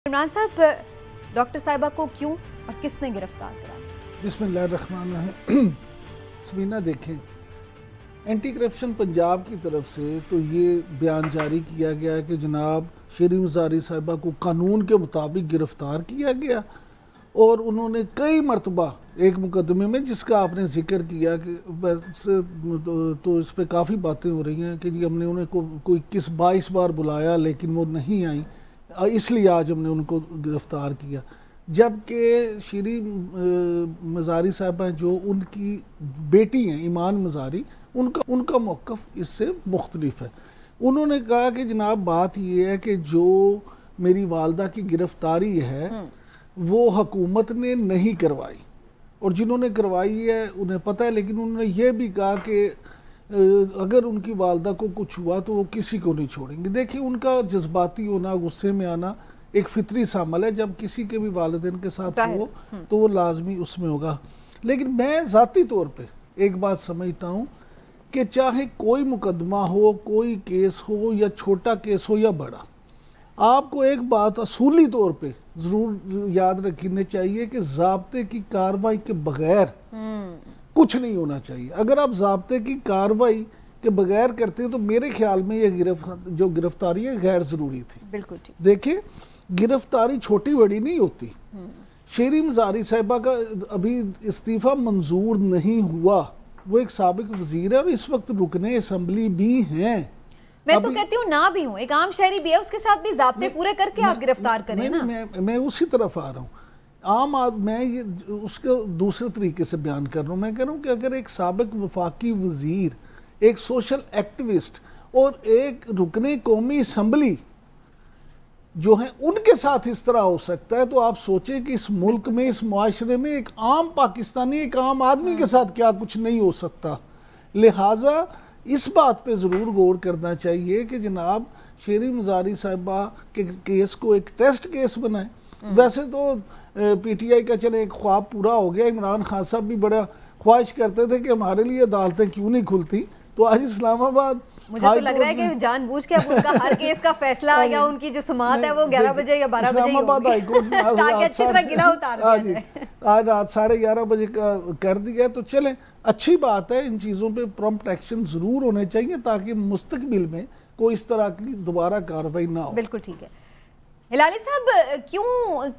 Imran صاحब, doctor साहिबा को क्यों और किसने गिरफ्तार करा? बिस्मिल्लाहिर्रहमानिर्रहीम। समीना देखें, एंटी करप्शन पंजाब की तरफ से तो ये बयान जारी किया गया है कि जनाब शेरी मज़ारी साहिबा को कानून के मुताबिक गिरफ्तार किया गया और उन्होंने कई मरतबा एक मुकदमे में, जिसका आपने जिक्र किया कि वैसे तो इस पर काफ़ी बातें हो रही हैं कि जी हमने उन्हें कोई 22 बार बुलाया लेकिन वो नहीं आई, इसलिए आज हमने उनको गिरफ्तार किया। जबकि शेरी मज़ारी साहिबा जो उनकी बेटी हैं ईमान मज़ारी, उनका मौक़िफ़ इससे मुख्तलिफ है। उन्होंने कहा कि जनाब बात ये है कि जो मेरी वालदा की गिरफ्तारी है वो हुकूमत ने नहीं करवाई और जिन्होंने करवाई है उन्हें पता है, लेकिन उन्होंने ये भी कहा कि अगर उनकी वालदा को कुछ हुआ तो वो किसी को नहीं छोड़ेंगे। देखिए, उनका जज्बाती होना, गुस्से में आना एक फितरी सा अमल है, जब किसी के भी वालिदैन के साथ हो तो वो लाजमी उसमें होगा। लेकिन मैं ज़ाती तौर पे एक बात समझता हूँ कि चाहे कोई मुकदमा हो, कोई केस हो, या छोटा केस हो या बड़ा, आपको एक बात असूली तौर पे ज़रूर याद रखनी चाहिए कि ज़ाब्ते की कार्रवाई के बगैर कुछ नहीं होना चाहिए। अगर आप ज़ाब्ते की कार्रवाई के बगैर करते हैं तो मेरे ख्याल में ये जो गिरफ्तारी है गैर ज़रूरी थी। बिल्कुल ठीक। देखिए, गिरफ्तारी छोटी बड़ी नहीं होती। शेरी मज़ारी साहिबा का अभी इस्तीफ़ा मंजूर नहीं हुआ, वो एक साबिक वज़ीर है और इस वक्त रुकने असम्बली भी हैं। मैं तो कहती हूँ ना भी हूँ, एक आम शहरी भी है, उसके साथ भी ज़ाब्ते पूरे करके आप गिरफ्तार करें ना। मैं उसी तरफ आ रहा हूँ। आम आदमी, मैं ये उसके दूसरे तरीके से बयान कर रहा हूँ। मैं कह रहा हूँ कि अगर एक साबिक वफाकी वज़ीर, एक सोशल एक्टिविस्ट और एक रुकने कौमी असम्बली जो है उनके साथ इस तरह हो सकता है, तो आप सोचें कि इस मुल्क में, इस मुआशरे में एक आम पाकिस्तानी, एक आम आदमी के साथ क्या कुछ नहीं हो सकता। लिहाजा इस बात पे ज़रूर गौर करना चाहिए कि जनाब शेरी मज़ारी साहिबा के केस को एक टेस्ट केस बनाए। वैसे तो पीटीआई का चले एक ख्वाब पूरा हो गया। इमरान खान साहब भी बड़ा ख्वाहिश करते थे कि हमारे लिए अदालतें क्यों नहीं खुलती, तो आज इस्लामाबाद, मुझे तो लग रहा है कि जानबूझ के अब उनका हर केस का फैसला या उनकी जो समाअत है वो 11 बजे या 12 बजे इस्लामाबाद हाई कोर्ट ने ताकि अच्छी तरह गिला उतार दिया जाए। आज रात 11:30 बजे का कर दिया, तो चलें, अच्छी बात है। इन चीज़ों पे प्रॉम्प्ट एक्शन ज़रूर होने चाहिए ताकि मुस्तकबिल में कोई इस तरह की दोबारा कार्रवाई ना हो। बिल्कुल ठीक है। हिलाली साहब, क्यों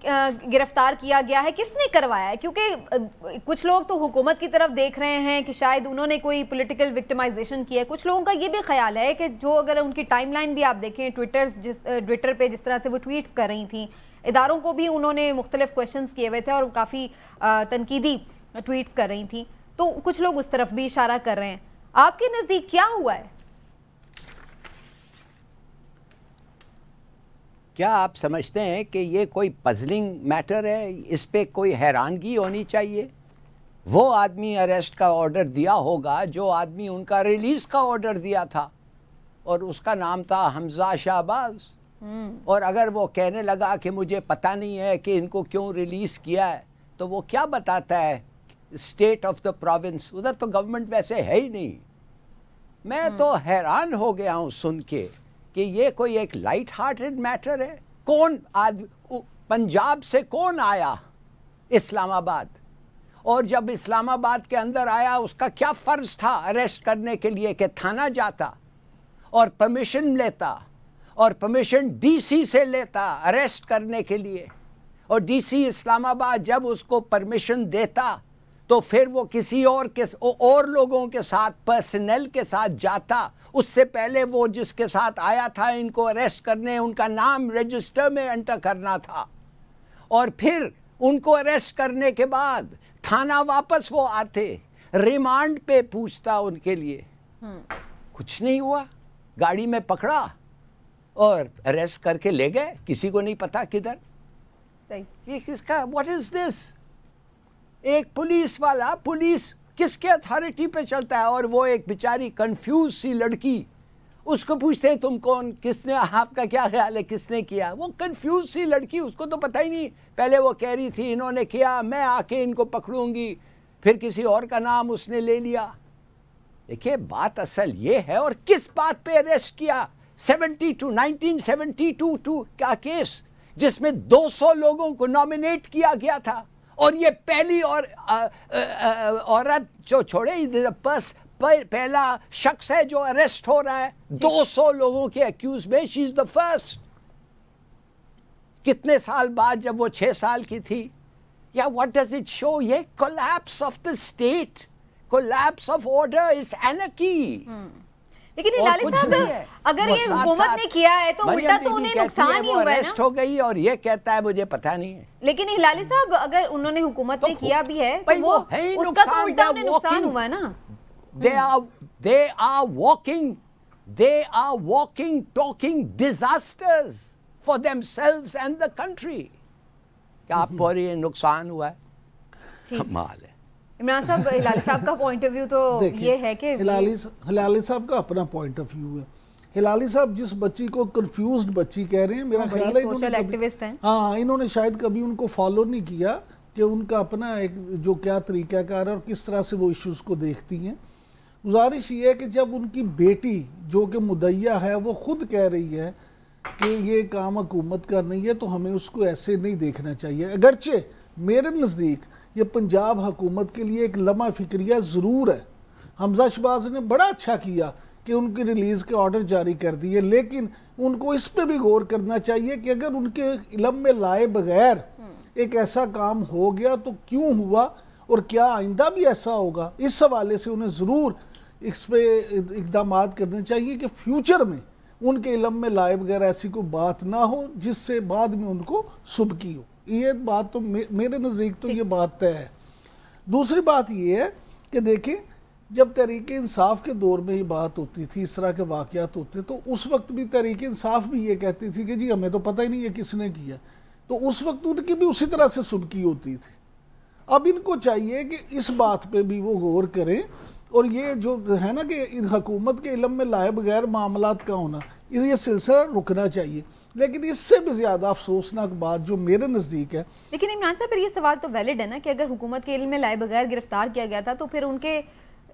गिरफ्तार किया गया है, किसने करवाया है? क्योंकि कुछ लोग तो हुकूमत की तरफ देख रहे हैं कि शायद उन्होंने कोई पॉलिटिकल विक्टिमाइजेशन किया है। कुछ लोगों का ये भी ख्याल है कि जो, अगर उनकी टाइमलाइन भी आप देखें, ट्विटर पे जिस तरह से वो ट्वीट्स कर रही थी, इदारों को भी उन्होंने मुख्तलिफ क्वेश्चंस किए हुए थे और काफ़ी तनकीदी ट्वीट्स कर रही थी, तो कुछ लोग उस तरफ भी इशारा कर रहे हैं। आपके नज़दीक क्या हुआ है? क्या आप समझते हैं कि ये कोई पजलिंग मैटर है, इस पे कोई हैरानगी होनी चाहिए? वो आदमी अरेस्ट का ऑर्डर दिया होगा जो आदमी उनका रिलीज़ का ऑर्डर दिया था, और उसका नाम था हमजा शहबाज। और अगर वो कहने लगा कि मुझे पता नहीं है कि इनको क्यों रिलीज़ किया है, तो वो क्या बताता है स्टेट ऑफ द प्रोविंस? उधर तो गवर्नमेंट वैसे है ही नहीं। मैं तो हैरान हो गया हूँ सुन के कि ये कोई एक लाइट हार्टेड मैटर है। कौन आदमी पंजाब से कौन आया इस्लामाबाद, और जब इस्लामाबाद के अंदर आया उसका क्या फ़र्ज़ था अरेस्ट करने के लिए? कि थाना जाता और परमिशन लेता, और परमिशन डीसी से लेता अरेस्ट करने के लिए, और डीसी इस्लामाबाद जब उसको परमिशन देता तो फिर वो किसी और लोगों के साथ, पर्सनल के साथ जाता। उससे पहले वो जिसके साथ आया था इनको अरेस्ट करने, उनका नाम रजिस्टर में एंटर करना था, और फिर उनको अरेस्ट करने के बाद थाना वापस वो आते, रिमांड पे पूछता उनके लिए। कुछ नहीं हुआ, गाड़ी में पकड़ा और अरेस्ट करके ले गए, किसी को नहीं पता किधर। सही। ये किसका, व्हाट इज दिस? एक पुलिस वाला, पुलिस किसके अथॉरिटी पे चलता है? और वो एक बेचारी कंफ्यूज सी लड़की, उसको पूछते हैं तुम कौन, किसने, आपका क्या ख्याल है किसने किया? वो कंफ्यूज सी लड़की, उसको तो पता ही नहीं। पहले वो कह रही थी इन्होंने किया, मैं आके इनको पकड़ूंगी, फिर किसी और का नाम उसने ले लिया। देखिए, बात असल ये है। और किस बात पे अरेस्ट किया? 1972 का केस, جس میں 200 لوگوں کو نامنیٹ کیا گیا تھا، اور یہ پہلی عورت جو چھوڑے پہلا شخص ہے جو اریسٹ ہو رہا ہے 200 لوگوں کے ایکیوز میں. شی از دا فرسٹ. کتنے سال بعد جب وہ 6 سال کی تھی. یا واٹ ڈز اٹ شو؟ یہ collapse of the state, collapse of order is anarchy. لیکن ہلالی صاحب اگر یہ حکومت نے کیا ہے تو الٹا تو انہیں نقصان ہی ہوا ہے اریسٹ ہو گئی اور یہ کہتا ہے مجھے پتہ نہیں ہے. لیکن ہلالی صاحب اگر انہوں نے حکومت نے کیا بھی ہے تو وہ اس کا تو الٹا انہیں نقصان ہوا ہے نا. They are walking, talking disasters for themselves and the country. کیا پر یہ نقصان ہوا ہے؟ کمال ہے. عمران صاحب ہلالی صاحب کا پوائنٹ آف ویو تو یہ ہے کہ ہلالی صاحب کا اپنا پوائنٹ آف ویو ہے. ہلالی صاحب جس بچی کو کنفیوزڈ بچی کہہ رہے ہیں، میرا خیال ہے انہوں نے شاید کبھی ان کو فالو نہیں کیا کہ ان کا اپنا ایک جو کیا طریقہ کار ہے اور کس طرح سے وہ ایشوز کو دیکھتی ہیں. گزارش یہ ہے کہ جب ان کی بیٹی جو کہ مدعیہ ہے وہ خود کہہ رہی ہے کہ یہ کام حکومت کا نہیں ہے تو ہمیں اس کو ایسے نہیں دیکھنا چاہیے. اگرچہ میرے نزدیک یہ پنجاب حکومت کے لیے ایک لمحہ فکریہ ضرور ہے. حمزہ شہباز نے بڑا اچھا کیا کہ ان کی ریلیز کے آرڈر جاری کر دیے، لیکن ان کو اس پہ بھی غور کرنا چاہیے کہ اگر ان کے علم میں لائے بغیر ایک ایسا کام ہو گیا تو کیوں ہوا اور کیا آئندہ بھی ایسا ہوگا. اس حوالے سے انہیں ضرور اس پہ اقدامات کرنے چاہیے کہ فیوچر میں ان کے علم میں لائے بغیر ایسی کوئی بات نہ ہو جس سے بعد میں ان کو سبکی ہو. یہ بات تو میرے نزدیک تو یہ بات طے ہے. دوسری بات یہ ہے کہ دیکھیں جب تحریک انصاف کے دور میں یہ بات ہوتی تھی، اس طرح کے واقعات ہوتے تو اس وقت بھی تحریک انصاف بھی یہ کہتی تھی کہ جی ہمیں تو پتہ ہی نہیں ہے کس نے کیا، تو اس وقت ان کی بھی اسی طرح سے سبکی ہوتی تھی. اب ان کو چاہیے کہ اس بات پہ بھی وہ غور کریں اور یہ جو ہے نا کہ حکومت کے علم میں لائے بغیر معاملات کا ہونا، یہ سلسلہ رکنا چاہیے. لیکن اس سے بھی زیادہ افسوسناک بات جو میرے نزدیک ہے، لیکن عمران صاحب پھر یہ سوال تو ویلڈ ہے نا کہ اگر حکومت کے علم میں لائے بغیر گرفتار کیا گیا تھا تو پھر ان کے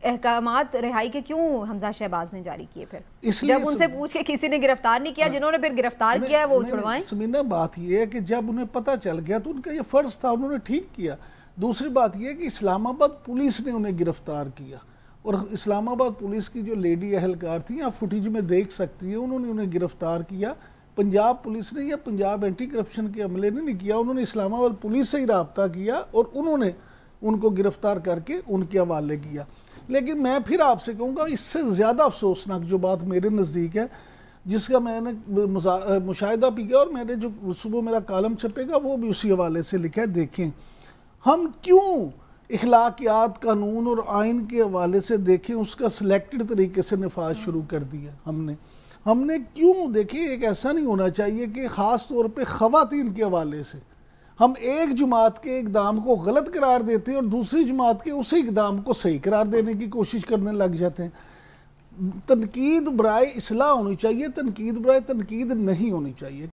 احکامات رہائی کے کیوں حمزہ شہباز نے جاری کیے؟ پھر جب ان سے پوچھ کے کسی نے گرفتار نہیں کیا، جنہوں نے پھر گرفتار کیا ہے وہ چھڑوائیں. سمینہ بات یہ ہے کہ جب انہیں پتہ چل گیا تو ان کا یہ فرض تھا، انہوں نے ٹھیک کیا. دوسری بات یہ ہے کہ اسلام آباد پولیس نے انہیں گرفتار کیا، اور اسلام آباد پولیس کی جو لیڈی اہلکار تھی آپ فوٹیج میں دیکھ سکتی ہیں، انہوں نے انہیں گرفتار کیا. پنجاب پولیس نے یا پنجاب اینٹی کرپشن کے عملے نے نہیں کیا، انہوں نے اسلام آباد پولیس سے ہی رابطہ کیا اور انہوں نے ان کو گرفتار کر کے ان کے حوالے کیا. لیکن میں پھر آپ سے کہوں گا اس سے زیادہ افسوسناک جو بات میرے نزدیک ہے، جس کا میں نے مشاہدہ بھی کیا اور میں نے جو صبح میرا کالم چھپے گا وہ بھی اسی حوالے سے لکھا ہے. دیکھیں ہم کیوں اخلاقیات قانون اور آئین کے حوالے سے دیکھیں اس کا سلیکٹڈ طریقے سے نفاذ شروع کر دیا. ہم نے کیوں دیکھیں ایک ایسا نہیں ہونا چاہیے کہ خاص طور پہ خواتین کے حوالے سے ہم ایک جماعت کے اقدام کو غلط قرار دیتے ہیں اور دوسری جماعت کے اسی اقدام کو صحیح قرار دینے کی کوشش کرنے لگ جاتے ہیں. تنقید برائے اصلاح ہونی چاہیے، تنقید برائے تنقید نہیں ہونی چاہیے.